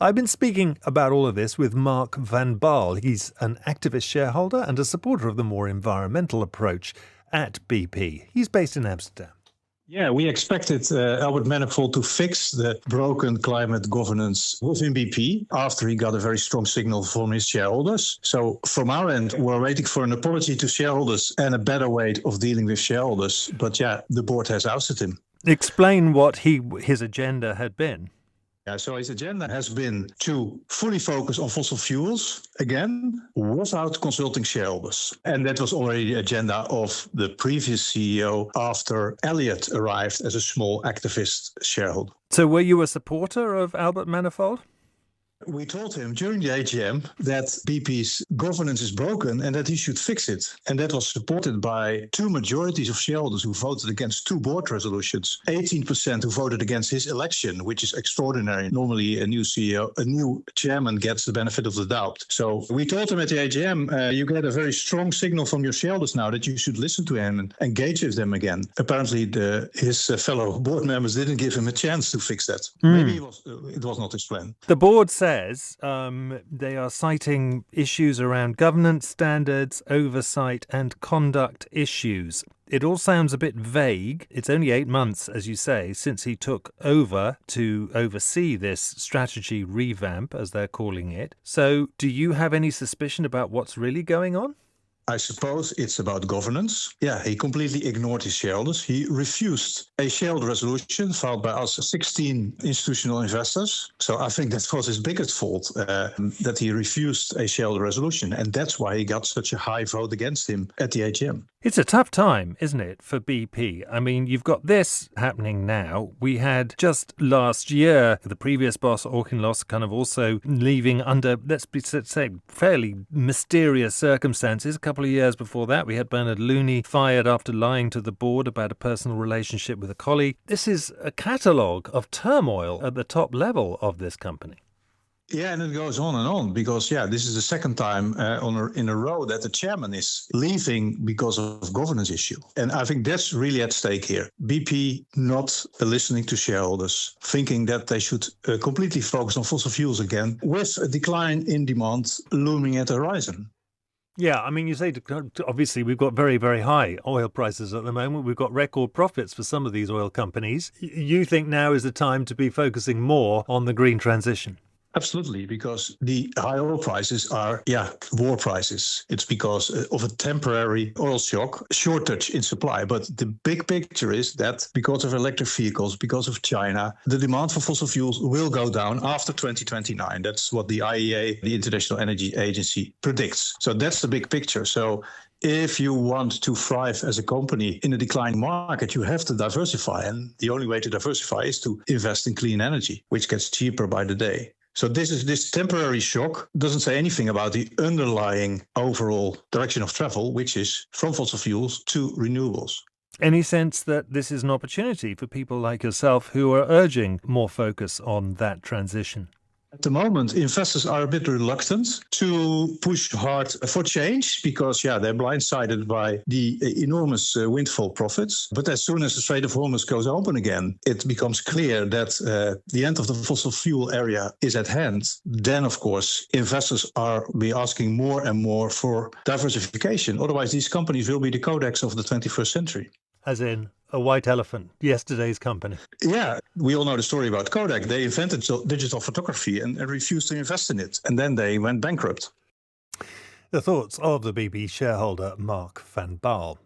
I've been speaking about all of this with Mark van Baal. He's an activist shareholder and a supporter of the more environmental approach at BP. He's based in Amsterdam. Yeah, we expected Albert Manifold to fix the broken climate governance within BP after he got a very strong signal from his shareholders. So from our end, we're waiting for an apology to shareholders and a better way of dealing with shareholders. But yeah, the board has ousted him. Explain what his agenda had been. Yeah, so his agenda has been to fully focus on fossil fuels, again, without consulting shareholders. And that was already the agenda of the previous CEO after Elliott arrived as a small activist shareholder. So were you a supporter of Albert Manifold? We told him during the AGM that BP's governance is broken and that he should fix it. And that was supported by two majorities of shareholders who voted against two board resolutions. 18% who voted against his election, which is extraordinary. Normally, a new CEO, a new chairman gets the benefit of the doubt. So we told him at the AGM, you get a very strong signal from your shareholders now that you should listen to him and engage with them again. Apparently, his fellow board members didn't give him a chance to fix that. Maybe it was not his plan. The board says they are citing issues around governance standards, oversight and conduct issues. It all sounds a bit vague. It's only 8 months, as you say, since he took over to oversee this strategy revamp, as they're calling it. So do you have any suspicion about what's really going on? I suppose it's about governance. Yeah, he completely ignored his shareholders. He refused a shareholder resolution filed by us 16 institutional investors. So I think that was his biggest fault, that he refused a shareholder resolution. And that's why he got such a high vote against him at the AGM. It's a tough time, isn't it, for BP? I mean, you've got this happening now. We had just last year, the previous boss, Auchinleck, kind of also leaving under, let's say, fairly mysterious circumstances. A couple of years before that, we had Bernard Looney fired after lying to the board about a personal relationship with a colleague. This is a catalogue of turmoil at the top level of this company. Yeah, and it goes on and on because, this is the second time in a row that the chairman is leaving because of governance issue. And I think that's really at stake here. BP not listening to shareholders, thinking that they should completely focus on fossil fuels again with a decline in demand looming at the horizon. Yeah, I mean, you say, obviously, we've got very, very high oil prices at the moment. We've got record profits for some of these oil companies. You think now is the time to be focusing more on the green transition? Absolutely, because the high oil prices are, war prices. It's because of a temporary oil shock, shortage in supply. But the big picture is that because of electric vehicles, because of China, the demand for fossil fuels will go down after 2029. That's what the IEA, the International Energy Agency, predicts. So that's the big picture. So if you want to thrive as a company in a declining market, you have to diversify. And the only way to diversify is to invest in clean energy, which gets cheaper by the day. So this temporary shock doesn't say anything about the underlying overall direction of travel, which is from fossil fuels to renewables. Any sense that this is an opportunity for people like yourself who are urging more focus on that transition? At the moment, investors are a bit reluctant to push hard for change because, they're blindsided by the enormous windfall profits. But as soon as the Strait of Hormuz goes open again, it becomes clear that the end of the fossil fuel area is at hand. Then, of course, investors are be asking more and more for diversification. Otherwise, these companies will be the codex of the 21st century. As in a white elephant, yesterday's company. Yeah, we all know the story about Kodak. They invented digital photography and refused to invest in it. And then they went bankrupt. The thoughts of the BP shareholder Mark van Baal.